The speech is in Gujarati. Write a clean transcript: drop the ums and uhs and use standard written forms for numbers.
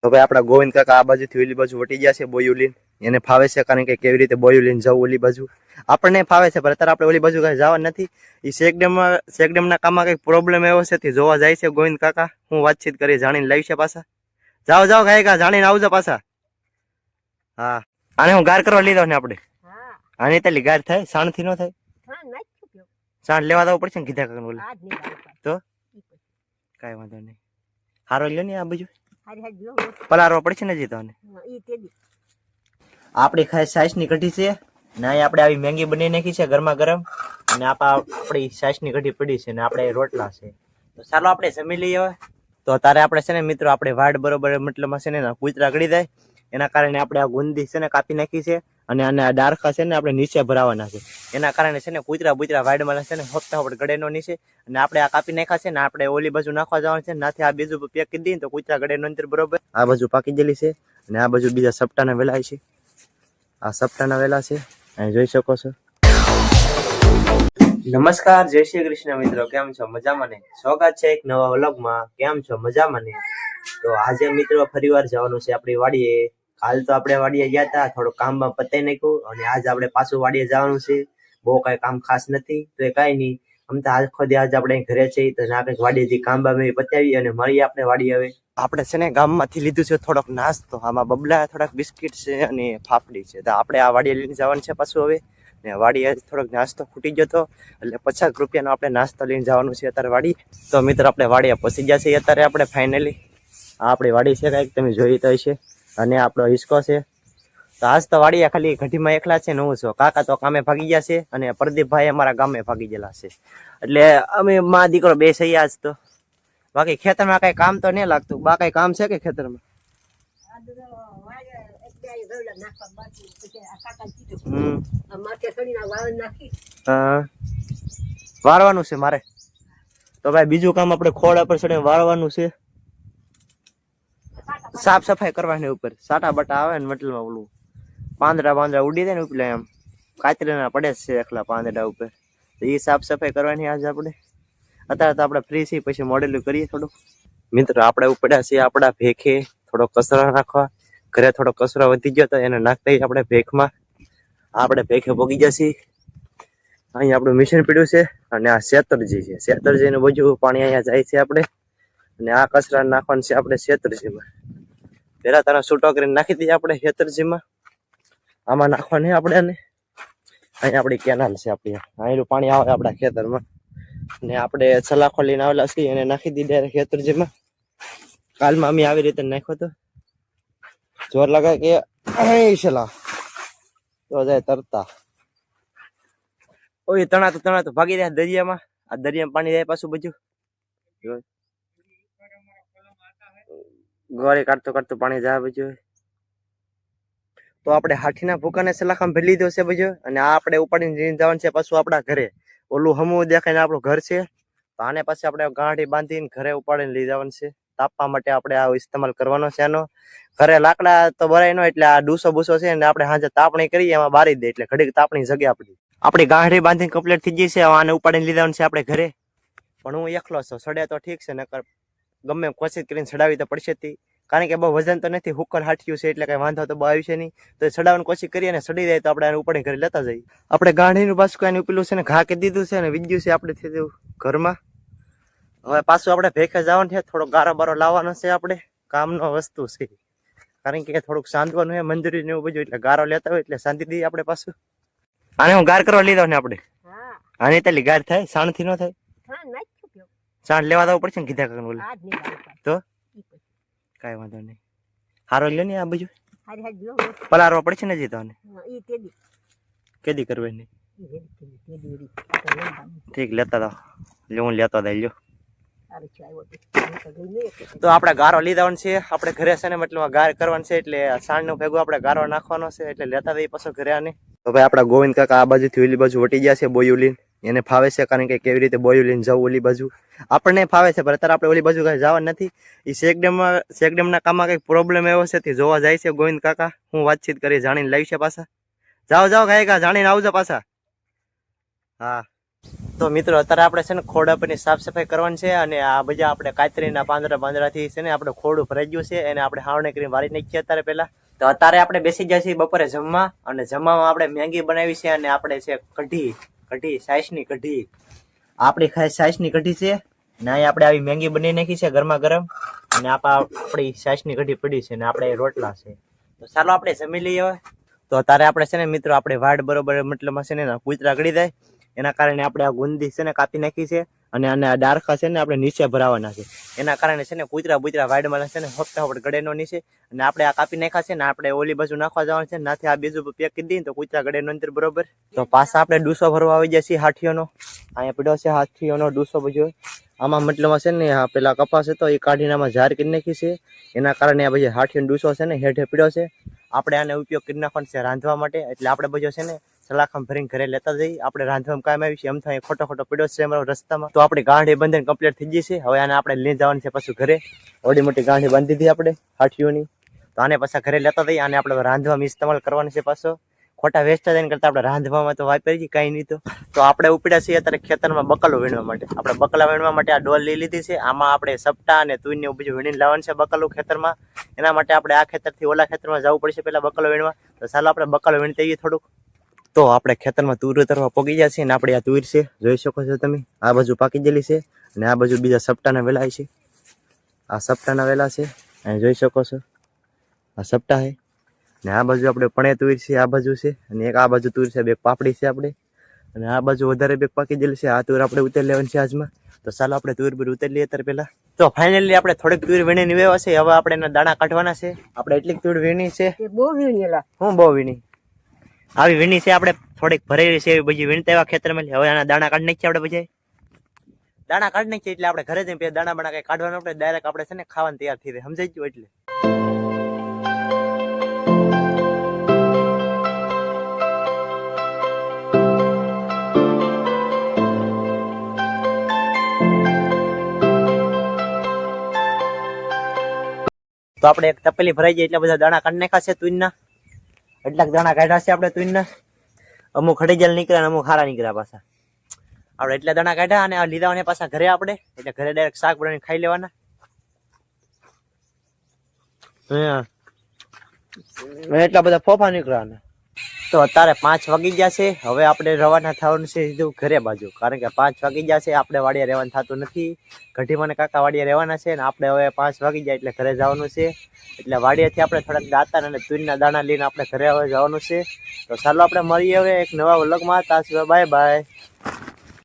હવે આપણા ગોવિંદ કાકા આ બાજુથી ઓલી બાજુ વટી ગયા છે બોયુલીન. એને ફાવે છે કારણ કે કેવી રીતે બોયુલીન જવું ઓલી બાજુ આપણને ફાવે છે, પણ અત્યારે આપણે ઓલી બાજુ કઈ જવા નથી. એ શેકડેમના કામમાં કઈક પ્રોબ્લેમ એવો છે તે જોવા જાય છે ગોવિંદ કાકા. હું વાતચીત કરી જાણીને લાવી છે પાછા. જાઓ જાઓ ગાયકા જાણીને આવજો પાછા. હા આને હું ગાર કરવા લીધો ને આપણે. આની તાલી ગાર થાય સાણ થી ન થાય. સાણ લેવા જવું પડશે ને કીધા કાકા બોલે તો કઈ વાંધો નહીં. હારો લ્યો ને આ બાજુ પલારવા પડશે ને જીતો ને આપણી ખાસ સાઈસ ની કઢી છે ને અહીં આપણે આવી મેંગી બની નાખી છે ગરમા ગરમ અને આપણી સાઈસ ની કઢી પડી છે ને આપણે રોટલા છે. તો ચાલો આપણે જમી લઈએ હવે. તો તારે આપણે છે ને મિત્રો આપણે વાડ બરોબર મતલબમાં છે ને કૂતરા ગળી જાય એના કારણે આપણે આ ગુંદી છે ને કાપી નાખી છે અને આને આ ડારખા છે ને આપણે નીચે ભરાવાના છે. એના કારણે છે ને કૂતરા વાડમાં છે ને હપ્તા આપણે ગળે નો નીચે અને આપણે આ કાપી નાખ્યા છે ને આપણે ઓલી બાજુ નાખવા જવાનું છે. નાથી આ બીજું પેક કરી દઈએ તો કૂતરા ગળે નો અંદર બરોબર આ બાજુ પાકી ગયેલી છે અને આ બાજુ બીજા સપટાના વેલા છે. આ સપટાના વેલા છે અહીં જોઈ શકો છો. નમસ્કાર, જય શ્રી કૃષ્ણ મિત્રો, કેમ છો? મજામાં ને? સ્વાગત છે એક નવા વ્લોગમાં. કેમ છો? મજામાં ને? તો આજે મિત્રો ફરીવાર જવાનું છે આપણી વાડીએ. હાલ તો આપણે વાડીએ ગયા હતા, થોડું કામમાં પતાઈ નાખ્યું અને આજ આપણે પાછું વાડીએ જવાનું છે. બહુ કઈ કામ ખાસ નથી તો એ કઈ નહીં, આમ તો આખો દી આજ આપણે ઘરે છે તો આપણે વાડીએથી કામ બામ પતાવી અને મળીએ આપણે વાડી. હવે આપણે છે ને ગામમાંથી લીધું છે થોડોક નાસ્તો. આમાં બબલા થોડાક બિસ્કિટ છે અને ફાફડી છે. તો આપણે આ વાડીએ લઈને જવાનું છે પાછું હવે. ને વાડીએ થોડોક નાસ્તો ખૂટી ગયો હતો એટલે 50 રૂપિયાનો આપણે નાસ્તો લઈને જવાનું છે અત્યારે વાડી. તો મિત્ર આપણે વાડીએ પહોંચી ગયા છે અત્યારે આપણે ફાઇનલી. આ આપણી વાડી છે કાંઈક તમે જોઈ તો છે અને આપણો હિસ્કો છે. તો આજ તો વાડીએ ખાલી ઘટીમાં એકલા છે ને હું છું. કાકા તો કામે ભાગી ગયા છે અને પ્રદીપભાઈ અમારા ગામે ભાગી ગયેલા છે. એટલે અમે મા દીકરો બે સહી આજ તો. બાકી ખેતરમાં કઈ કામ તો નહીં લાગતું. બા કઈ કામ છે કે ખેતરમાં? વારવાનું છે મારે તો ભાઈ. બીજું કામ આપણે ખોળા પર ચડે વારવાનું છે. સાફ સફાઈ કરવાની ઉપર સાટા બટા આવે ને મતલબ ઓલું પાંદડા ઉડી જાય ને ઉપર એમ કાચરીના પડે છે એકલા પાંદડા ઉપર. તો એ સાફ સફાઈ કરવાની આજે આપણે. અત્યારે તો આપણે ફ્રી છીએ, પછી મોડેલું કરીએ થોડું. મિત્રો આપણે ઉપડ્યા છીએ આપણા ભેખે થોડો કચરો નાખવા. ઘરે થોડો કચરો વધી ગયો તો એને નાખતા આપણે ભેખમાં. આપણે ભેખે પોગી જશે. અહીં આપણું મિશન પીડ્યું છે અને આ શેતરજી છે. શેતરજી નું બધું પાણી અહીંયા જાય છે આપણે અને આ કચરા નાખવાનું છે આપણે શેતરજીમાં. પેલા તને છૂટો કરીને નાખી દઈએ આપણે શેતરજીમાં. આમાં નાખવાની આપણે ને અહીં આપણી કેનાલ છે આપણી. અહીંનું પાણી આવે આપણા ખેતરમાં ને આપણે સલાખો લઈને આવેલા છીએ એને નાખી દીધી ખેતરજીમાં. કાલમાં અમે આવી રીતે નાખ્યો હતો. જોર લગાય કે સલાહ તો જાય તરતા. ઓય તણા તો ભાગી રહ્યા દરિયામાં. આ દરિયામાં પાણી જાય પાછું બધું ગોળી કાઢતું પાણી જાય બધું. તો આપણે હાથીના ભૂકાને સલાખામાં ભરી લીધો છે બધું અને આ આપણે ઉપાડીને લઈને જવાનું છે પાછું આપણા ઘરે. ઓલું હમું દેખાય ને આપણું ઘર છે તો આને પછી આપણે ગાંઠી બાંધીને ઘરે ઉપાડીને લઈ જવાનું છે. તાપવા માટે આપણે આ ઇસ્તેમાલ કરવાનો છે આનો. ઘરે લાકડા તો ભરાય ન એટલે આ ડૂસો બૂસો છે ને આપણે સાંજે તાપણી કરીએ એમાં બારી દે એટલે ઘડીક તાપણી જગ્યા આપણી ગાંઠી બાંધીને કમ્પ્લીટ થઈ ગઈ છે. આને ઉપાડીને લઈ જવાનું છે આપણે ઘરે. પણ હું એકલો છું, સડે તો ઠીક છે નકર ગમે કોશિશ કરીને ચડાવી તો પડશે જ. કારણ કે બહુ વજન તો નથી, હુકર હાટ્યું છે એટલે કઈ વાંધો તો બહુ આવી છે નહીં. તો ચડાવવાની કોશિશ કરીએ ને સડી જાય તો આપણે ઉપાડીને ઘરે લેતા જઈએ. આપણે ગાંઠીનું પાછું કઈ ઉપેલું છે ને ઘા કે દીધું છે ને વિદ્યું છે આપણે થઈ જવું ઘરમાં. હવે પાછું આપણે ભેખે જવાનું છે. થોડો ગારો બારો લાવવાનો છે આપણે. કામનો વસ્તુ છે કારણ કે થોડુંક સાંધવાનું છે મંજૂરી ને એવું બધું એટલે ગારો લેતા હોય એટલે શાંતિ દઈએ આપણે પાછું. આને હું ગાર કરવા લીધો ને આપણે. આની તાલી ગાર થાય સાણ થી ન થાય. સાણ લેવા જવું પડશે ને કીધા કાકા બોલે તો કઈ વાંધો નહીં. હારો લ્યો ને આ બાજુ પલારવા પડશે ને જીતો ને કેદી કરવાની ઠીક લેતા હતા હું લેતો હતા લ્યો. તો આપણે ગારો લીધા છે આપણે ઘરે છે ને મતલબ ગાર કરવાનું છે એટલે સાંજ નું ભેગું આપણે ગારો નાખવાનો છે એટલે લેતા દઈએ પાછો ઘરે. આને તો ભાઈ આપડા ગોવિંદ કાકા આ બાજુથી ઓલી બાજુ વટી ગયા છે બોયુલીન. એને ફાવે છે કારણ કે કેવી રીતે બોયુલીન જવું ઓલી બાજુ આપણને ફાવે છે, પણ અત્યારે આપણે ઓલી બાજુ કઈ જવા નથી. એ શેકડેમના કામમાં કઈક પ્રોબ્લેમ એવો છે તે જોવા જાય છે ગોવિંદ કાકા. હું વાતચીત કરી જાણીને લાવી છે પાછા. જાઓ જાઓ ગાયકા જાણીને આવજો પાછા. હા તો મિત્રો અત્યારે આપણે છે ને ખોડાપરની સાફ સફાઈ કરવાની છે અને આ બધા આપણે કાતરીના પાંદડાથી છે ને આપણે ખોડું ભરાઈ ગયું છે એને આપણે હાવણે કરીને વાળી નાખીએ અત્યારે પહેલા. તો અત્યારે આપણે બેસી ગયા છીએ બપોરે જમવા અને જમવામાં આપણે મેગી બનાવી છે અને આપણે છે કઢી સાઈસની કઢી આપણી ખાસ સાઈસની કઢી છે ને અહીં આપણે આવી મેગી બનાવી નાખી છે ગરમા ગરમ અને આપણી સાઈસની કઢી પડી છે ને આપણે રોટલા છે. તો ચાલો આપણે જમી લઈએ હવે. તો અત્યારે આપણે છે ને મિત્રો આપણે વાડ બરોબર મતલબમાં છે ને કૂતરા ગળી જાય એના કારણે આપણે આ ગુંદી છે ને કાપી નાખી છે અને આના ડારખા છે ને આપણે નીચે ભરાવાના છે એના કારણે છે ને કૂતરા વાડમાં છે ને હપ્તા ગળે નો નીચે અને આપણે આ કાપી નાખ્યા છે ને આપણે ઓલી બાજુ નાખવા જવાનું છે નાથી આ બીજું પેક કરી દઈએ તો કૂતરા ગળે નો અંદર બરોબર. તો પાછા આપણે ડૂસો ભરવા આવી જાય છે હાથીઓનો. અહીંયા પડ્યો છે હાથીઓનો ડૂસો બધો. આમાં મતલબમાં છે ને પેલા કપાસ હતો એ કાઢીને આમાં ઝાર કરી નાખી છે એના કારણે આ બધી હાથીઓનો ડૂસો છે ને હેઠે પીડ્યો છે. આપણે આને ઉપયોગ કરી નાખવાનો છે રાંધવા માટે એટલે આપણે બધો છે ને સલાખમ ભરીને ઘરે લેતા જઈએ આપણે રાંધવામાં કામ આવી છે એમ થાય ખોટો પીડ્યો છે અમારો રસ્તામાં. તો આપણી ગાંઠી બંધન કમ્પ્લીટ થઈ ગઈ છે. હવે આને આપણે લઈ જવાનું છે પાછું ઘરે. ઓડી મોટી ગાંઠી બાંધી દીધી આપણે હાથીઓની. તો આને પાછા ઘરે લેતા જઈએ આને આપણે રાંધવામાં ઇસ્તેમાલ કરવાનું છે પાછો. ખોટા વેસ્ટ થઈને કરતા આપણે રાંધવામાં તો વાપરી કાંઈ નહીં. તો આપણે ઉપડ્યા છીએ અત્યારે ખેતરમાં બકલો વીણવા માટે. આપણે બકલા વીણવા માટે આ ડોલ લઈ લીધી છે. આમાં આપણે સપટા અને તુઈને બીજું વીણીને લાવવાનું છે બકલું ખેતરમાં. એના માટે આપણે આ ખેતરથી ઓલા ખેતરમાં જવું પડશે પેલા બકલો વીણવા. તો ચાલો આપણે બકલો વીણતા જઈએ થોડુંક. તો આપણે ખેતરમાં તુર તરવા પોગી ગયા છે ને આપણે આ તુર છે જોઈ શકો છો તમે. આ બાજુ પાકી ગયેલી છે અને આ બાજુ બીજા સપટાના વેલા છે. આ સપટાના વેલા છે અહીં જોઈ શકો છો. આ સપટા છે ને આ બાજુ આપણે પણે તુર છે આ બાજુ છે અને એક આ બાજુ તુર છે બે પાપડી છે આપણે અને આ બાજુ વધારે બે પાકી ગયેલી છે. આ તુર આપણે ઉતારી લેવાની છે આજમાં. તો ચાલો આપણે તુર બી ઉતારી લઈએ અત્યારે પેલા. તો ફાઇનલી આપણે થોડીક તુર વીણીને વેવા છે. હવે આપણે એના દાણા કાઢવાના છે. આપણે એટલીક તુર વીણી છે બહુ વીણી. હું બહુ વીણી આવી વીણી છે આપણે થોડીક ભરેલી છે એવી બધી વીણતા એવા ખેતરમાં. હવે આના દાણા કાઢી નાખીએ આપણે બધા દાણા કાઢી નાખીએ એટલે આપણે ઘરે જઈને દાણા બણા કઈ કાઢવાના આપણે ડાયરેક્ટ આપણે છે ને ખાવાનું તૈયાર થઈ જાય સમજાઈ ગયું એટલે. તો આપણે એક તપેલી ભરાઈ જાય એટલે બધા દાણા કાઢી નાખ્યા છે તુઈના. એટલાક દાણા કાઢ્યા છે આપણે તુઈના. અમુક હળીજલ નીકળ્યા અમુક હારા નીકળ્યા પાછા. આપણે એટલા દાણા કાઢ્યા અને લીધા અને પાછા ઘરે આપણે એટલે ઘરે ડાયરેક્ટ શાક બનાવીને ખાઈ લેવાના. એટલા બધા ફોફા નીકળવાના. તો અત્યારે 5 વાગી ગયા છે. હવે આપણે રવાના થવાનું છે સીધું ઘરે બાજુ કારણ કે 5 વાગી ગયા છે. આપણે વાડિયા રહેવાનું થતું નથી. ગઢીમાં કાકા વાડિયા રહેવાના છે ને આપણે હવે 5 વાગી જાય એટલે ઘરે જવાનું છે. એટલે વાડિયાથી આપણે થોડાક દાંતા અને તુરના દાણા લઈને આપણે ઘરે હવે જવાનું છે. તો ચાલો આપણે મળીએ હવે એક નવા વ્લોગમાં. ત્યાં સુધી બાય બાય.